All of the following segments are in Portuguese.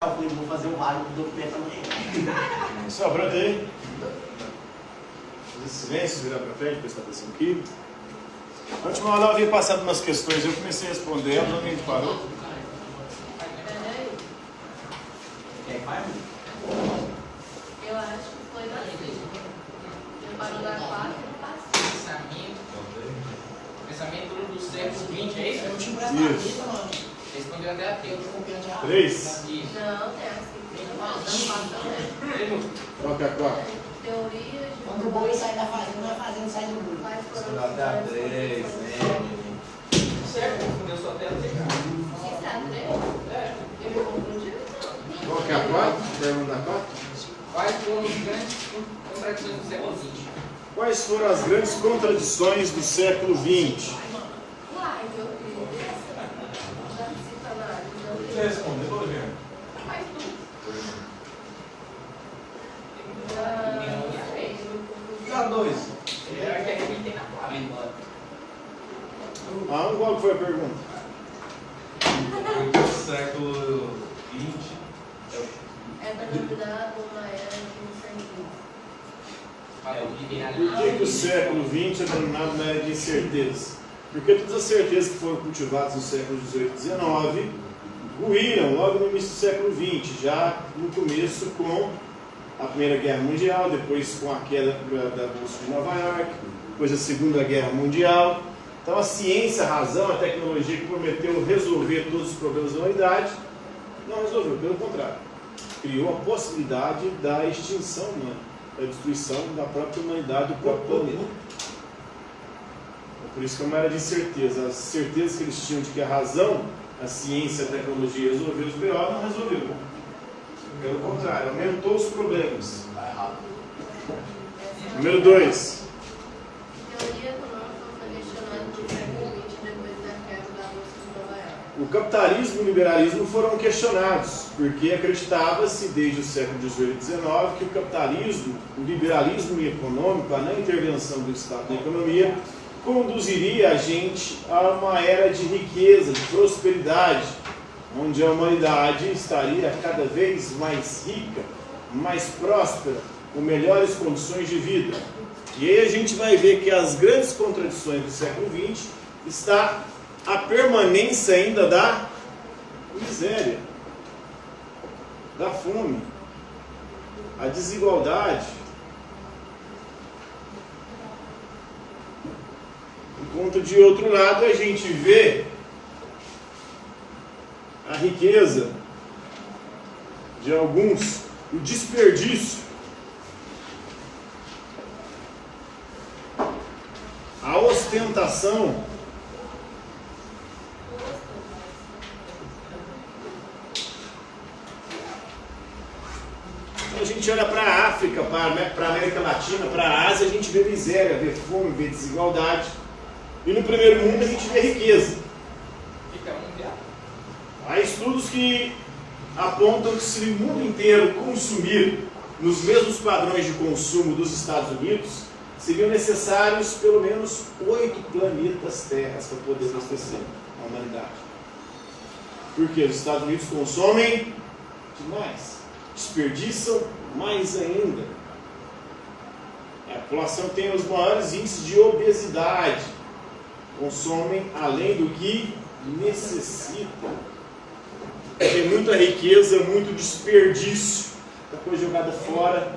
Eu falei, vou fazer um válido do documento amanhã. Só pronto aí? Fazer silêncio, virar para frente, prestar atenção aqui. Na última aula eu havia passado umas questões, eu comecei a responder elas, onde a gente parou. Quer que vai? Eu acho que foi na 5. Eu paro na 4 e passo. Pensamento do século XX, é isso? Eu te empresto Isso. mano. Respondeu até ateu. 3. Isso. Não, tem assim. Não, Qual que é a 4? teoria de. Quando o boi sai da fazenda, a fazenda sai do boi. Quais foram os Até a 3, né? Certo, respondeu só até ateu. Isso é a 3? É. Eu me confundi? Qual que é a 4? Pergunta 4. Quais foram as grandes contradições do século XX? Quais foram as grandes contradições do século XX? Uai, meu filho. Da psicanálise. Você respondeu, Leandro? Mas tu. Dá 2. Era que a gente tem na 4. Ah, qual foi a pergunta? Do século XX. É denominado uma era de incerteza. Por que o século XX é denominado uma era de incerteza? Porque todas as certezas que foram cultivadas no século XVIII e XIX ruíram logo no início do século XX, já no começo com a Primeira Guerra Mundial, depois com a queda da Bolsa de Nova York, depois a Segunda Guerra Mundial. Então a ciência, a razão, a tecnologia que prometeu resolver todos os problemas da humanidade, não resolveu, pelo contrário. Criou a possibilidade da extinção humana, da destruição da própria humanidade, do próprio planeta. Por isso que é uma era de incerteza. As certezas que eles tinham de que a razão, a ciência, a tecnologia resolveu os B.O. não resolveu. Pelo contrário, aumentou os problemas. Tá errado. Número 2. Teoria econômica foi questionada no século XX depois da queda da Bolsa de Nova York. O capitalismo e o liberalismo foram questionados, porque acreditava-se desde o século XVIII e XIX que o capitalismo, o liberalismo econômico, a não intervenção do Estado na economia, conduziria a gente a uma era de riqueza, de prosperidade, onde a humanidade estaria cada vez mais rica, mais próspera, com melhores condições de vida. E aí a gente vai ver que as grandes contradições do século XX está a permanência ainda da miséria, da fome, a desigualdade. Enquanto de outro lado a gente vê a riqueza de alguns, o desperdício, a ostentação, a gente olha para a África, para a América Latina, para a Ásia, a gente vê miséria, vê fome, vê desigualdade. E no primeiro mundo a gente vê riqueza. Fica mundial. Há estudos que apontam que se o mundo inteiro consumir nos mesmos padrões de consumo dos Estados Unidos, seriam necessários pelo menos 8 planetas terras para poder abastecer a humanidade. Porque os Estados Unidos consomem demais, desperdiçam mais ainda. A população tem os maiores índices de obesidade, consomem além do que necessitam. Tem muita riqueza, muito desperdício, muita coisa jogada fora,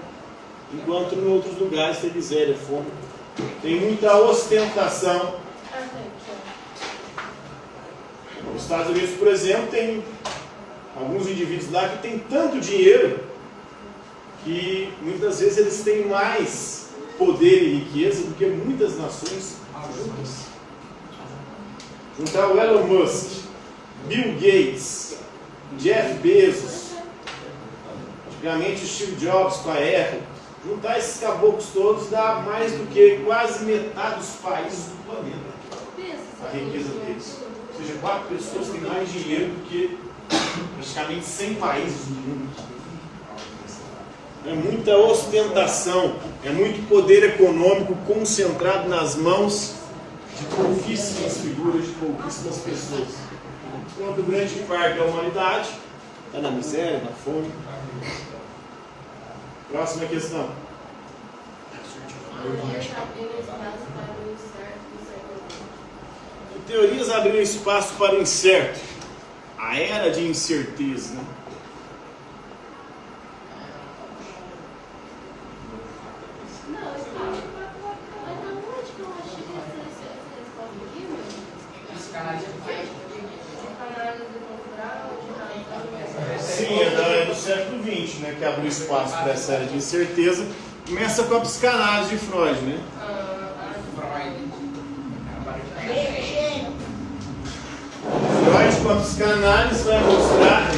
enquanto em outros lugares tem miséria, fome. Tem muita ostentação. Nos Estados Unidos, por exemplo, tem alguns indivíduos lá que têm tanto dinheiro que muitas vezes eles têm mais poder e riqueza do que muitas nações juntas. Juntar o Elon Musk, Bill Gates, Jeff Bezos, antigamente o Steve Jobs com a Apple, juntar esses caboclos todos dá mais do que quase metade dos países do planeta, a riqueza deles. Ou seja, 4 pessoas têm mais dinheiro do que praticamente 100 países do mundo. É muita ostentação, é muito poder econômico concentrado nas mãos de pouquíssimas figuras, de pouquíssimas pessoas. Enquanto grande parte da humanidade Está na miséria, na fome. Próxima questão. Teorias abriram espaço para o incerto. A era de incerteza, né? Sim, é do século XX, né, que abriu espaço para essa era de incerteza. Começa com a psicanálise de Freud, né? Freud, com a psicanálise, vai mostrar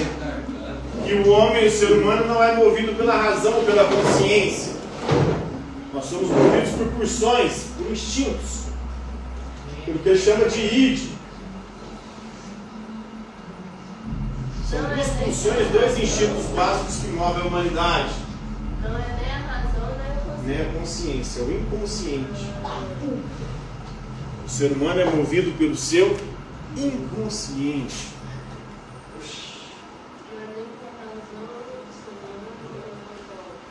que o homem, o ser humano, não é movido pela razão ou pela consciência. Nós somos movidos por pulsões, por instintos, pelo que ele chama de id. São duas pulsões, dois instintos básicos que movem a humanidade. Não é nem a razão, nem a consciência. Nem a consciência, é o inconsciente. O ser humano é movido pelo seu inconsciente.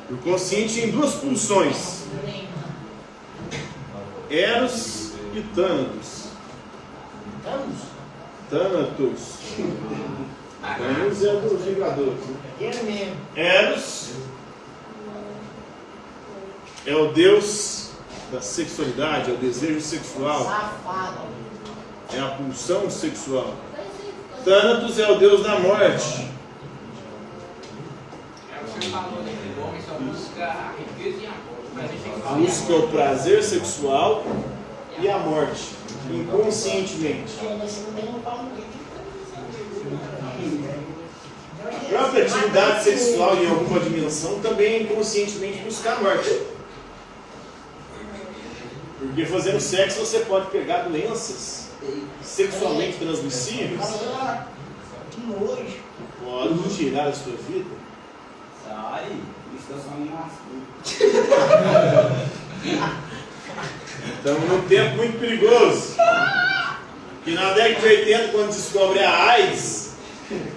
O consciente tem duas pulsões: Eros e Thanatos. Thanatos. Thanatos é dos Vingadores. Eros é o deus da sexualidade, é o desejo sexual. É a pulsão sexual. Thanatos é o deus da morte. Você falou, né? O homem só busca a riqueza e a morte. Mas a gente tem que Busca o prazer sexual e a morte, inconscientemente. A própria atividade sexual em alguma dimensão também é inconscientemente buscar a morte. Porque fazendo sexo você pode pegar doenças sexualmente transmissíveis. Pode tirar a sua vida. Sai, isso é só um assunto. Estamos num tempo muito perigoso. Que na década de 80, quando descobre a AIDS,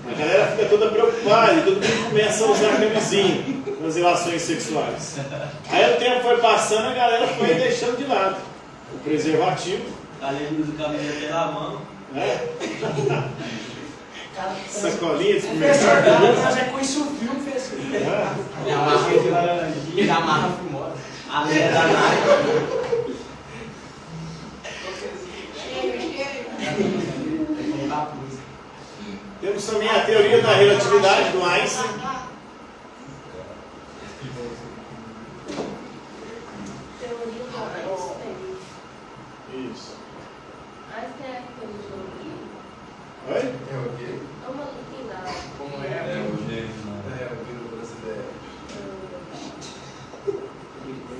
a galera fica toda preocupada e todo mundo começa a usar camisinha nas relações sexuais. Aí o tempo foi passando, a galera foi deixando de lado o preservativo. A gente usa o cabelo pela mão. Né? Sacolinha de comercial. Mas é com isso o filme, fez. E amarra de laranjinha. E amarra fimosa. A mulher da Nike. Temos também a teoria da relatividade do Einstein. Teoria do Einstein. Isso. Einstein é aquele joguinho. Oi? É o quê? É uma maluquinho da. como É é. o gênio. É o gênio brasileiro.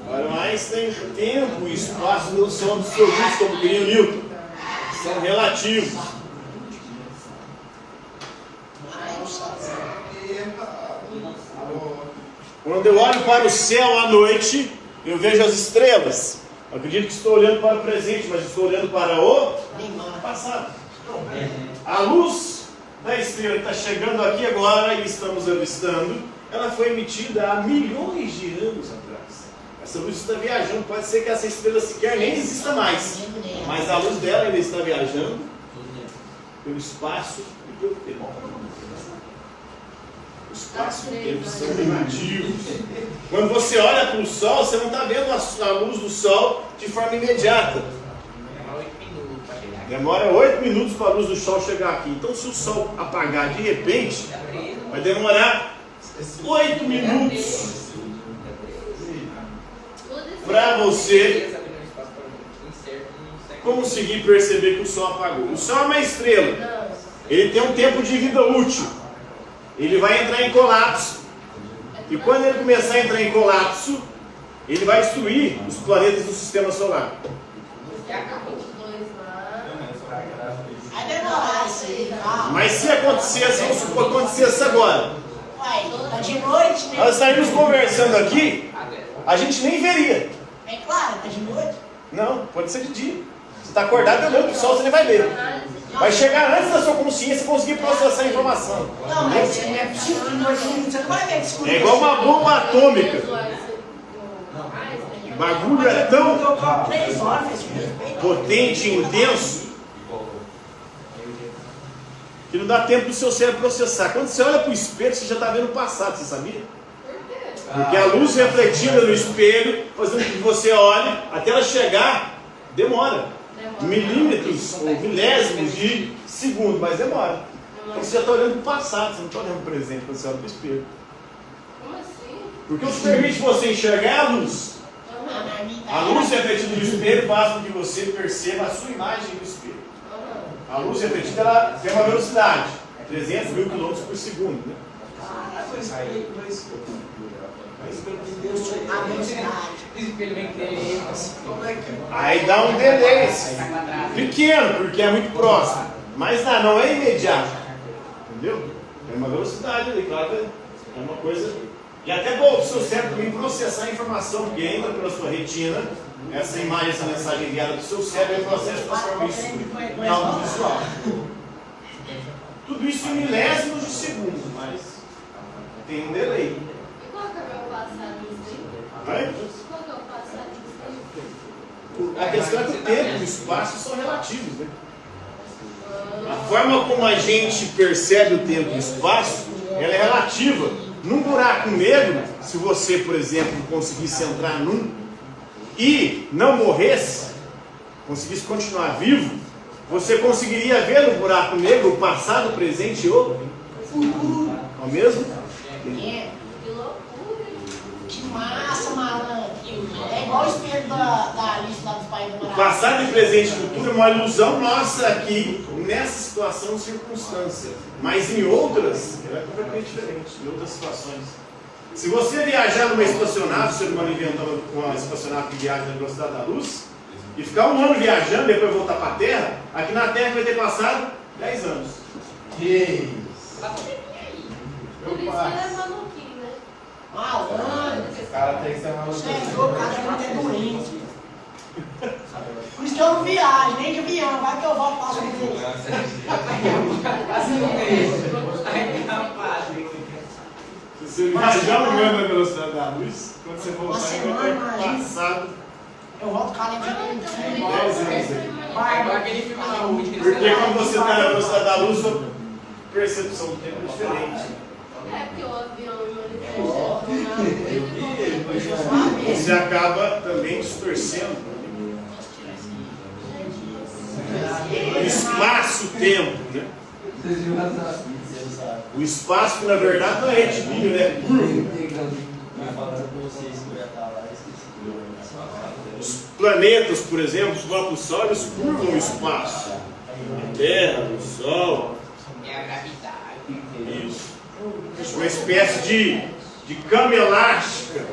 Para o Einstein, o tempo e o espaço não são absolutos, como queria o Newton. São relativos. Quando eu olho para o céu à noite, eu vejo as estrelas. Eu acredito que estou olhando para o presente, mas estou olhando para o passado. A luz da estrela que está chegando aqui agora e estamos avistando, ela foi emitida há milhões de anos atrás. Essa luz está viajando, pode ser que essa estrela sequer nem exista mais, mas a luz dela ainda está viajando pelo espaço e pelo tempo. O espaço e o tempo são relativos. Quando você olha para o Sol, você não está vendo a luz do Sol de forma imediata. Demora 8 minutos para chegar. Demora 8 minutos para a luz do Sol chegar aqui. Então, se o Sol apagar de repente, vai demorar 8 minutos para você conseguir perceber que o Sol apagou. O Sol é uma estrela. Ele tem um tempo de vida útil. Ele vai entrar em colapso. E quando ele começar a entrar em colapso, ele vai destruir os planetas do sistema solar. Mas se acontecesse, vamos supor que acontecesse agora. Tá de noite, né? Nós estaríamos conversando aqui, a gente nem veria. É claro, tá de noite. Não, pode ser de dia. Você está acordado olhando para o sol, você nem vai ver. Vai chegar antes da sua consciência conseguir processar a informação. Não, mas não é possível que 2 minutos você não vai ver que escuro. É igual uma bomba atômica. O bagulho é tão 3 horas, fez isso. potente e intenso que não dá tempo do seu cérebro processar. Quando você olha para o espelho, você já está vendo o passado, você sabia? Porque a luz refletida no espelho, fazendo com que você olhe, até ela chegar, demora. Milímetros ou milésimos de segundo, mas demora. Porque você já está olhando para o passado, você não está olhando para o presente quando você olha para o espelho. Como assim? Porque o que permite você enxergar é a luz. A luz refletida no espelho faz com que você perceba a sua imagem no espelho. A luz refletida ela tem uma velocidade, 300 mil km por segundo. Né? A velocidade. Espelho vem ter. Aí dá um delay pequeno, porque é muito próximo. Mas não é imediato. Entendeu? É uma velocidade ali, claro que é uma coisa. E até bom para o seu cérebro também processar a informação que entra pela sua retina, essa imagem, essa mensagem enviada para o seu cérebro, é o processo de transformar isso em algo visual. Tudo isso em milésimos de segundo, mas tem um delay. E qual que é o passado disso aí? Vai? Qual que é o passado disso aí? A questão é que o tempo e o espaço são relativos, né? A forma como a gente percebe o tempo e o espaço, ela é relativa. Num buraco negro, se você, por exemplo, conseguisse entrar num e não morresse, conseguisse continuar vivo, você conseguiria ver no buraco negro o passado, o presente e o futuro ao mesmo tempo. Que loucura! Que massa, malandro. É igual o espelho da lista dos pais do Maravilha. Passado e presente e futuro é uma ilusão nossa aqui, nessa situação, circunstância. Mas em outras, ela é completamente diferente, em outras situações. Se você viajar numa espaçonave, o ser humano inventou uma espaçonave que viaja na velocidade da luz, e ficar um ano viajando e depois voltar para a Terra, aqui na Terra vai ter passado 10 anos. Por isso que ele é maluquinho, né? Malandro. O cara tem que ser maluco. Você é louco, cara, não é doente. Por isso que eu não viajo, nem de avião. Vai que eu volto para Se você viajar um ano na velocidade da luz, quando você voltar, vai ter passado eu volto cara de 10 anos aqui. Agora aquele filme da Ruth. Porque quando você está na velocidade da luz, sua percepção do tempo é diferente. É porque o avião ele Você acaba também distorcendo o espaço-tempo, né? O espaço que na verdade não é retilíneo, né? Os planetas, por exemplo, os próprios Sol, eles curvam o espaço. A Terra, o Sol. É a gravidade. Isso. Uma espécie de cama elástica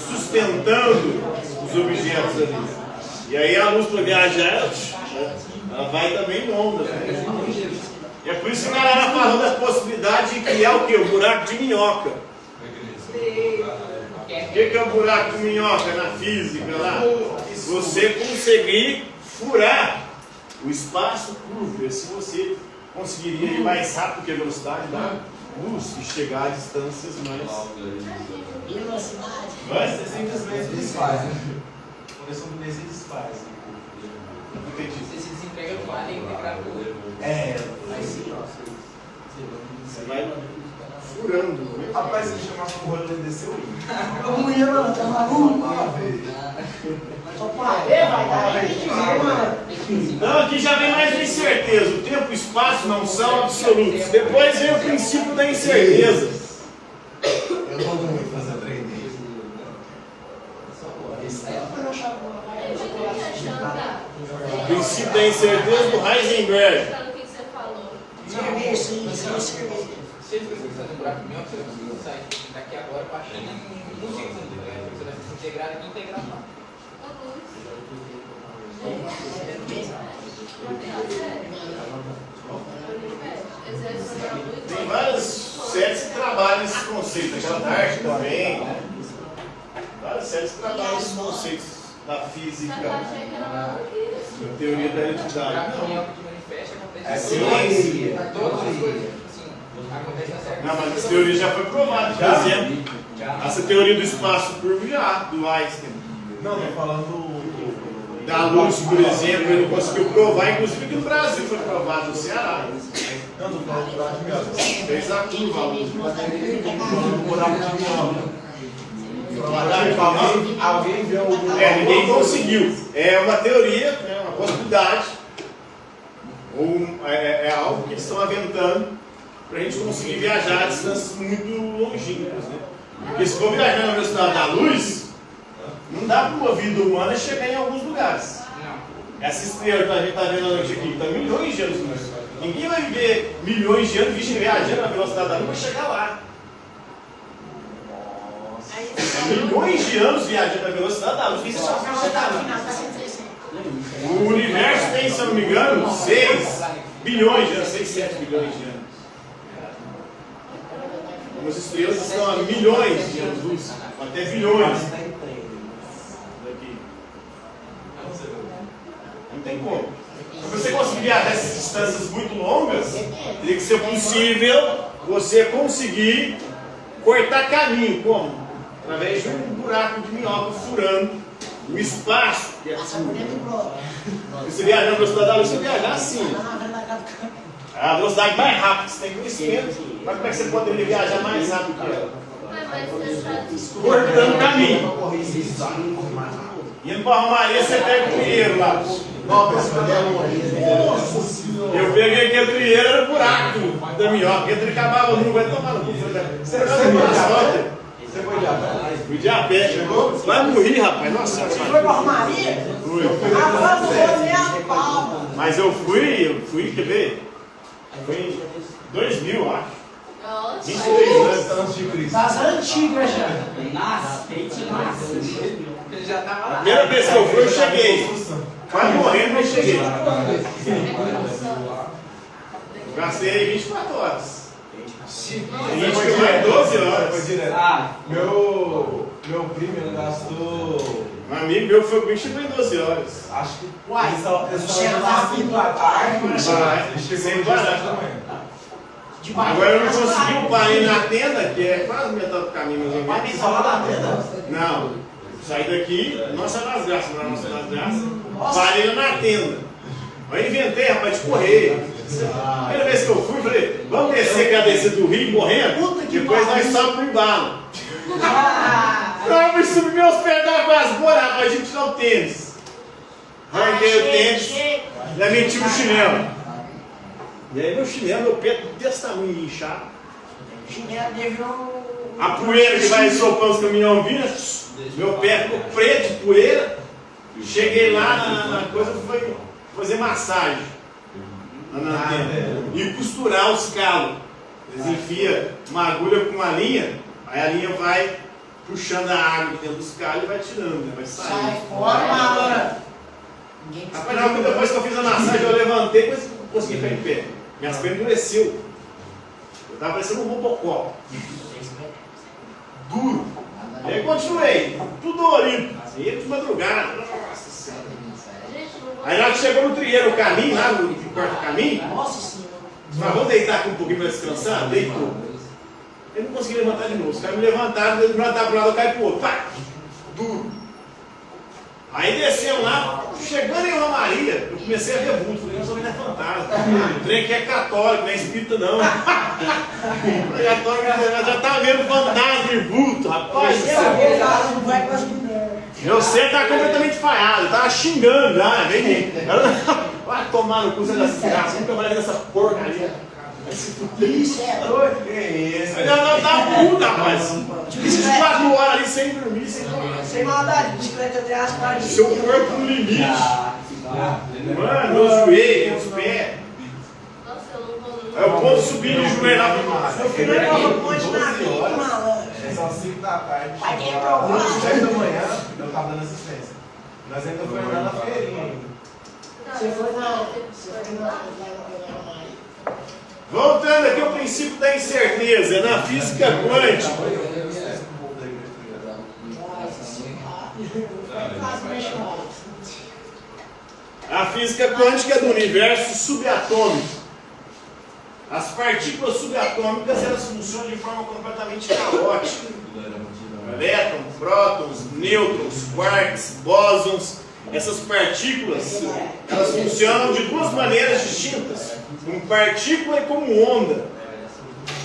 sustentando os objetos ali. E aí a luz para viajar, ela vai também em ondas. Né? E é por isso que a galera falou da possibilidade de criar o quê? O buraco de minhoca. O que é o buraco de minhoca na física lá? Você conseguir furar o espaço curvo. E assim você conseguiria ir mais rápido que a velocidade da luz e chegar a distâncias mais. velocidade. Vai? Você simplesmente desfaz, né? Começou do mês e desfaz. Você se desentrega do ar e integra com o outro. É, aí sim. Você vai furando. Né? Rapaz, se chamasse o porra, ele desceu aí. Ô mulher, mano, tá maluco? Só pra ver, vai dar aí, mano. Então aqui já vem mais uma incerteza. O tempo e o espaço não são absolutos. Depois vem o princípio da incerteza. Eu não vou muito fazer 3D. O princípio da incerteza do Heisenberg. Tá no que você falou. Cerveja, sim, cerveja. Se ele for fazer um buraco meu, você vai conseguir sair daqui agora para China em 1 segundo. Né? Você vai se integrar aqui e integrar lá. Tem várias séries que trabalham esse conceito. Aquela da arte também. Né? Várias séries que trabalham esses conceitos da física, da teoria da identidade. Não. fecha, acontece É isso. teoria. Todas as coisas, tipo assim, acontece na Terra. Não, mas essa teoria já foi provada. Por exemplo, essa teoria do espaço curvo já, do Einstein. Não, tô falando Da luz, por exemplo, ele conseguiu provar, inclusive aqui no Brasil foi provado, no Ceará. Não, tô falando do buraco de minhoca. Fez a curva. Do buraco de minhoca. Alguém viu algum... Ninguém conseguiu. É uma teoria, é uma possibilidade, ou é algo que eles estão aventando para a gente conseguir viajar a distâncias muito longínquas. Né? Porque se for viajar na velocidade da luz, não dá para uma vida humana chegar em alguns lugares. Essa estrela que a gente está vendo hoje aqui está milhões de anos luz. Ninguém vai viver milhões de anos viajando na velocidade da luz para chegar lá. Milhões de anos viajando na velocidade da luz. Isso só para chegar lá. O universo tem, se eu não me engano, 6 bilhões de anos, 6, 7 bilhões de anos. As estrelas estão a milhões de anos luz, até bilhões. Daqui. Não tem como. Se você conseguir viajar essas distâncias muito longas, teria que ser possível você conseguir cortar caminho. Como? Através de um buraco de minhoca furando o espaço que é furo. Você viajar na velocidade da luz, você viajar assim. A velocidade mais rápida, você tem conhecimento. Mas como é que você poderia viajar mais rápido que ela? Cortando caminho. Indo para a Romaria, você pega o trieiro lá. Eu peguei aquele trieiro, era o buraco da minhoca. Ele acabava, não vai tomar no cu. Você foi de a pé? Fui de a pé. Chegou? Vai morrer, rapaz. Nossa, Você foi pra Romaria? Fui. Agora não vou nem a pau. Mas eu fui, quer ver? Foi em 2000, acho. Nossa. 23 anos. de Cristo. Das antigas já. Ele já tava A lá. primeira vez que eu fui, eu cheguei. Quase morrendo, mas cheguei. Gastei aí 24 horas. A gente ficou em 12 horas. Foi direto. Meu primo ele gastou. Um amigo meu foi comigo, chegou em 12 horas. Acho que. Uai, Eles você estavam tá às 5 da tarde. Vai, Ele chegou sem no parar. 7 da manhã. Agora eu não consegui parar aí na tenda, que é quase metade do caminho mais ou Vai menos. pensar lá na tenda? Não, saí daqui, Nossa das Graças, não era Nossa das Graças, parei na tenda. Aí eu inventei, rapaz, de correr. Primeira vez que eu fui, falei, vamos descer aquela descida do rio correndo, Puta que depois nós pariu. saltamos pro embalo. Ah, Eu fui subir meus pés da quase bora, rapaz, a gente tirar o tênis. Arranquei o tênis, já meti o chinelo. E aí meu chinelo, meu pé desse tamanho inchado. chinelo dele não. A poeira que vai sopando os caminhão vindo, meu pé ficou preto de poeira. Cheguei lá na coisa, foi fazer massagem na tenda e costurar os calos. Eles enfiam uma agulha com uma linha, aí a linha vai puxando a água dentro dos calos e vai tirando, né? Vai Sai saindo. fora, malandro. Ninguém Rapaz, não, depois que eu fiz a massagem, eu levantei e consegui ficar em pé. Minhas pernas endureceu. Eu tava parecendo um robocó. Duro. E aí continuei, tudo dolorido. Assim, de madrugada. Nossa Senhora. Aí na hora que chegou no trieiro, o caminho, lá no que corta o caminho, Nossa senhora. falei, vamos deitar aqui um pouquinho para descansar? Deitou. Eu não consegui levantar de novo. Os caras me levantaram, eu levantar para um lado, eu caí para o outro. Pá! Duro. Aí descemos lá, chegando em Romaria, eu comecei a ver vulto. Falei, não, não é fantasma. O trem aqui é católico, não é espírita não. Católico já tá vendo fantasma e vulto, rapaz. Eu vou lá, não vai conseguir. Meu ser tá completamente falhado, tava xingando já, vem. Vai tomar no cu, você dessa desgraça, nunca mais dessa porcaria. Isso é doido. Que isso? Não, tá puta, rapaz. 24 horas ali sem dormir, sem tomar. Sem maldade, bicicleta até as partes. Seu corpo no limite. Mano, meus joelhos, meus pés. Nossa, eu não vou nunca. Aí o povo subindo e joelhar. Eu fui no ponte na vida, malandro. São 5 da tarde. Vai ter chegou problema. às 7 da manhã, eu tava dando assistência. Nós ainda foi andar na feirinha ainda. Você foi na. Voltando aqui ao princípio da incerteza, na física quântica. A física quântica do universo subatômico. As partículas subatômicas elas funcionam de forma completamente caótica. Elétrons, prótons, nêutrons, quarks, bósons. Essas partículas elas funcionam de duas maneiras distintas, como partícula e como onda.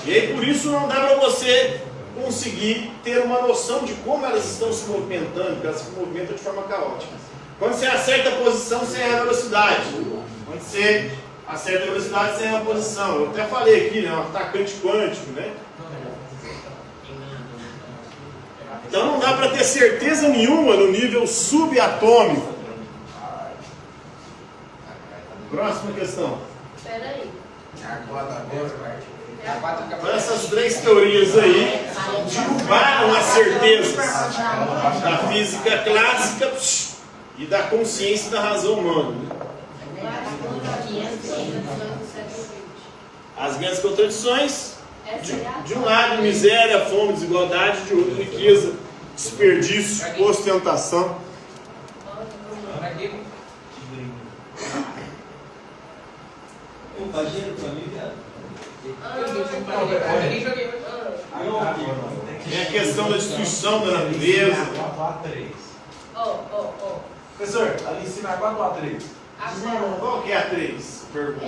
E aí por isso não dá para você conseguir ter uma noção de como elas estão se movimentando, porque elas se movimentam de forma caótica. Quando você acerta a posição, você erra a velocidade. Quando você acerta a velocidade, você erra a posição. Eu até falei aqui, né? Um atacante quântico, né? Então não dá para ter certeza nenhuma no nível subatômico. Próxima questão. Espera aí. Então, essas três teorias aí derrubaram as certezas da física clássica e da consciência da razão humana. As grandes contradições, de um lado miséria, fome, desigualdade, de outro riqueza, desperdício, ostentação. Tem a questão da destruição da natureza. Professor, ali em cima é 4 a 3. Qual que é a 3? Pergunta.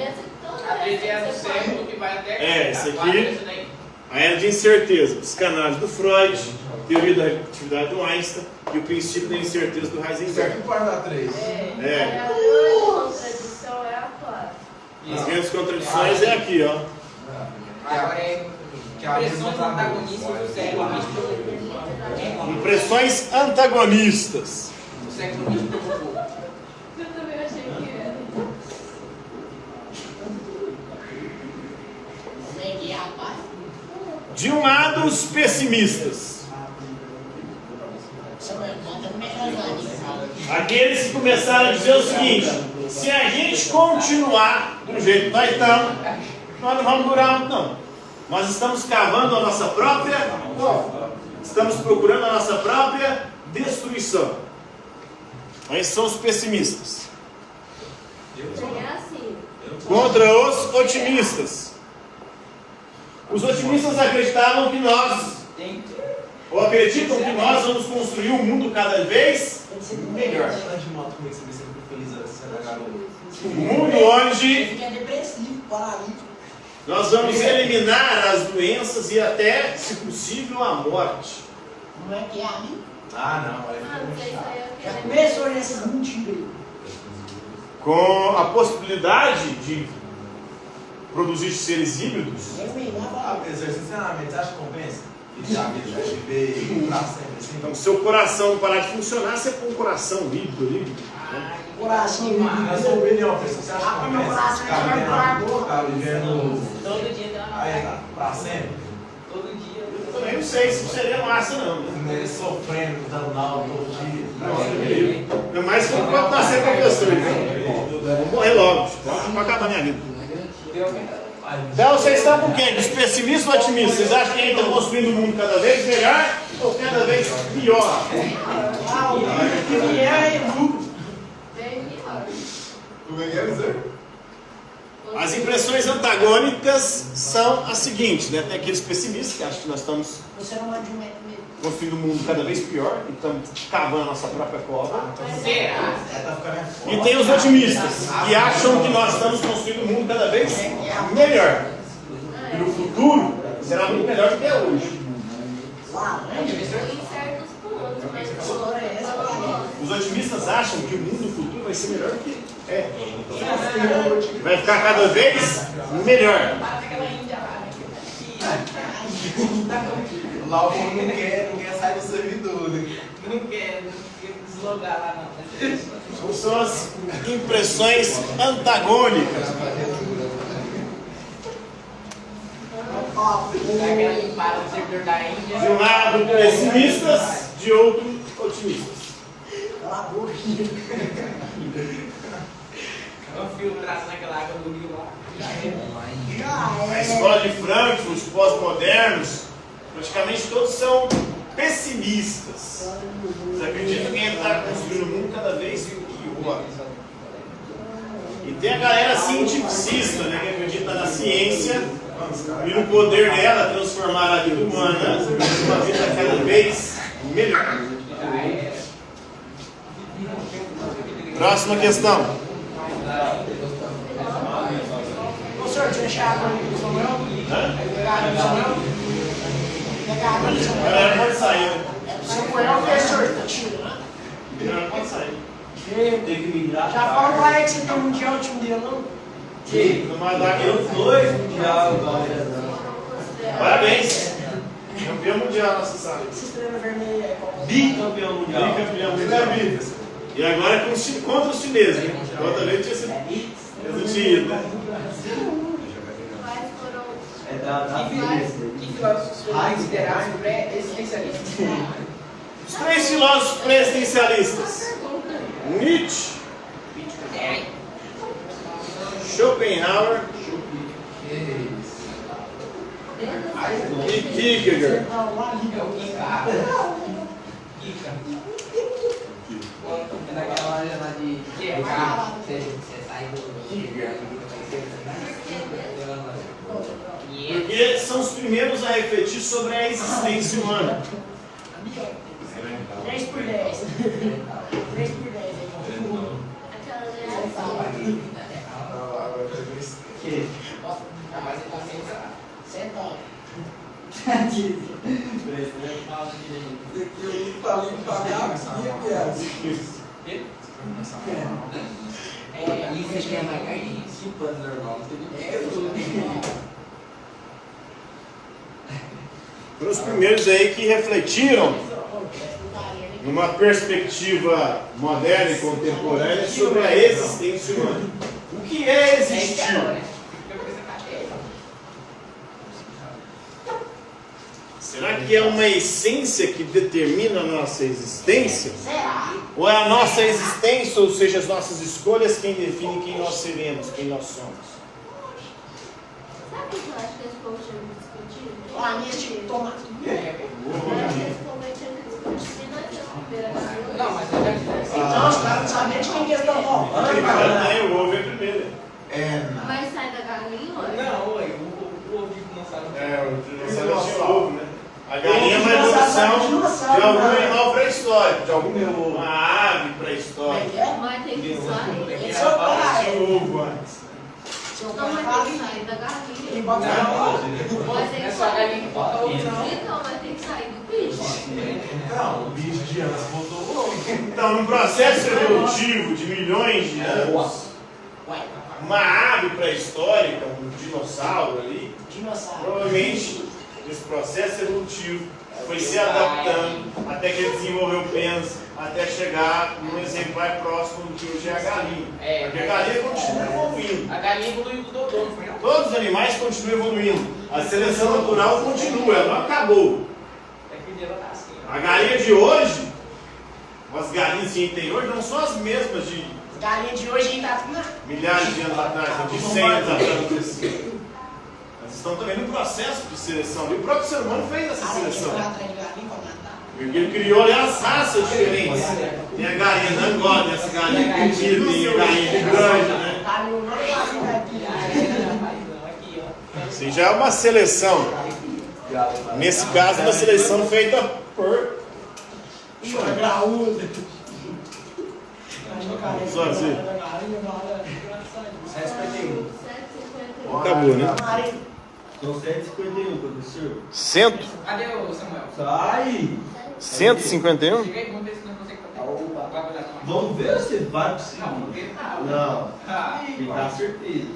A 3 é a do século que vai até. Essa aqui. A era de incerteza, psicanálise do Freud, teoria da relatividade do Einstein e o princípio da incerteza do Isso Heisenberg. aqui pode dar 3. A contradição é a 4. As grandes contradições é aqui, ó. Agora é impressões antagonistas do século XX. Impressões antagonistas. O século XX derrubou. Eu também achei que era. De um lado, os pessimistas. Aqueles que começaram a dizer o seguinte: se a gente continuar do jeito que nós estamos, nós não vamos durar muito não. Nós estamos cavando a nossa própria, estamos procurando a nossa própria destruição. Esses são os pessimistas. Cheguei assim. Contra os otimistas. Os otimistas acreditavam que nós, ou acreditam que nós vamos construir um mundo cada vez melhor. Um mundo onde nós vamos eliminar as doenças e até, se possível, a morte. Não é que é a mim? Ah, não. Não sei se Já é começou nessas mentiras aí. Com a possibilidade de produzir seres híbridos. Sinceramente, você acha que compensa? Viver pra sempre assim? Então, se o coração não parar de funcionar, você põe um coração híbrido. Coração Na sua opinião, você acha que Ah, meu compensa? coração vai Ficar vivendo Todo dia tem uma aí, massa. pra sempre? Todo dia. Eu também não sei se seria massa, não. Ele sofrendo, dando aula todo dia. Não mais que enquanto nascer professor. Vou morrer logo. Vai acabar minha vida. Então vocês estão com quem? Dos pessimistas ou otimistas? Vocês acham que a gente está construindo o mundo cada vez melhor ou cada vez pior? Ah, o que vier é lucro. bem melhor. Como é que é dizer? As impressões antagônicas são as seguintes, né? Tem aqueles pessimistas que acham que nós estamos Você não manda de um metro mesmo. construindo um mundo cada vez pior e estamos cavando a nossa própria cova. Será? Tá ficando E tem os otimistas que acham que nós estamos construindo um mundo cada vez melhor. E no futuro será muito melhor do que é hoje. Laranja. Em certos pontos, mas Agora é essa pra mim. Os otimistas acham que o mundo futuro vai ser melhor do que é. Vai ficar cada vez melhor. Lá o povo não quer sair do servidor, né? Não quer deslogar lá não. São as impressões antagônicas. Dá aquela limpada no servidor da Índia. De um lado pessimistas, de outro otimistas. Cala a boca. Um filtraço naquela água do rio lá. A escola de Frankfurt, os pós-modernos, praticamente todos são pessimistas. Eles acreditam que a gente está construindo o mundo cada vez pior. E tem a galera cientificista, né, que acredita na ciência e no poder dela transformar a vida humana numa vida cada vez melhor. Próxima questão. Ô senhor, deixa eu deixar água aí pro Samuel. Hã? Pegar água pro Samuel. Pegar água pro A Samuel. galera pode sair, né? É pro Samuel que é senhor, tá tirando, né? A galera pode sair. Tem que me hidratar. Já fala pra ele que você tem um mundial, o time dele, não? Não vai dar aqui. Os dois mundial, galera. Parabéns. Campeão mundial nossa sala. Essa estrela vermelha é qual? Bicampeão mundial. Bicampeão mundial. E agora é contra os chineses, né? Outra vez tinha sido. Eles não tinham ido, né? Quais foram É da beleza. Que filósofos foram considerados pré-existencialistas? Os três filósofos pré-existencialistas: Nietzsche, Schopenhauer e Kierkegaard. Não, lá ali. É o Kika. Kika. É naquela hora lá de QK, você sai do... Porque são os primeiros a refletir sobre a existência humana. 3 por 10. 3 por 10 aí. aquela reação? Que? Mas ele tá sem usar. Sentado. É, isso acho que é mais carne. Normal, Foram os primeiros aí que refletiram numa perspectiva moderna e contemporânea sobre a existência humana. O que é existir? Será que é uma essência que determina a nossa existência? Será? Ou é a nossa existência, ou seja, as nossas escolhas, quem define quem nós seremos, quem nós somos? Sabe o que eu acho que esse povo tinha que discutir? Lá, minha tia, toma. Eu acho que esse povo tinha que discutir nós temos a primeira galinha. Não, mas eu já Então, os caras não sabem de quem que eles estão falando. O ovo é primeiro. Mas sai da galinha, olha. Não, ué, o ouvido não sabe. O dinossauro tinha ovo, né? A galinha é uma evolução de algum animal pré-histórico, de alguma ave pré-histórica. Mas tem que sair. Esse é o pai. Tinha ovo antes. Seu Então pai vai ter que fala. sair da Ele galinha. bota na bola. Mas tem Não é que só a sair. galinha que bota ovo, não. Então vai ter que sair do bicho. Então, o bicho de antes voltou louco. Então, num processo evolutivo de milhões de anos, uma ave pré-histórica, um dinossauro ali, Dinossauro. provavelmente esse processo evolutivo foi se adaptando até que ele desenvolveu penas, até chegar num exemplar próximo do que hoje é a galinha. É, Porque a galinha continua evoluindo. A galinha evoluiu do Dodô, não foi não? Todos os animais continuam evoluindo. A seleção natural continua, ela não acabou. Daqui de ela tá assim, ó. A galinha de hoje, as galinhas de interior, não são as mesmas de Galinha de hoje ainda tá na. milhares de anos atrás, de 100 anos atrás. Elas estão também no processo de seleção. E o próprio ser humano fez essa seleção. Atrás de galinha pra matar. Porque ele criou ali as raças diferentes. Tem a galinha da Angola, tem essa galinha pequena, tem a galinha grande, né? Tá no nome da galinha daqui. Aqui, ó. Assim, já é uma seleção. Nesse caso, uma seleção feita por... Chora graúda. Imagina o cara. Sozinho. Galinha, galinha. 751. 7,51. Acabou, né? Marido. São 751, professor. Cadê o Samuel? Sai! 151? Chega aí, vamos ver se nós conseguimos contar. Vamos ver se vai conseguir. Não, vamos ver. Não. Ah, Tem que dar certeza.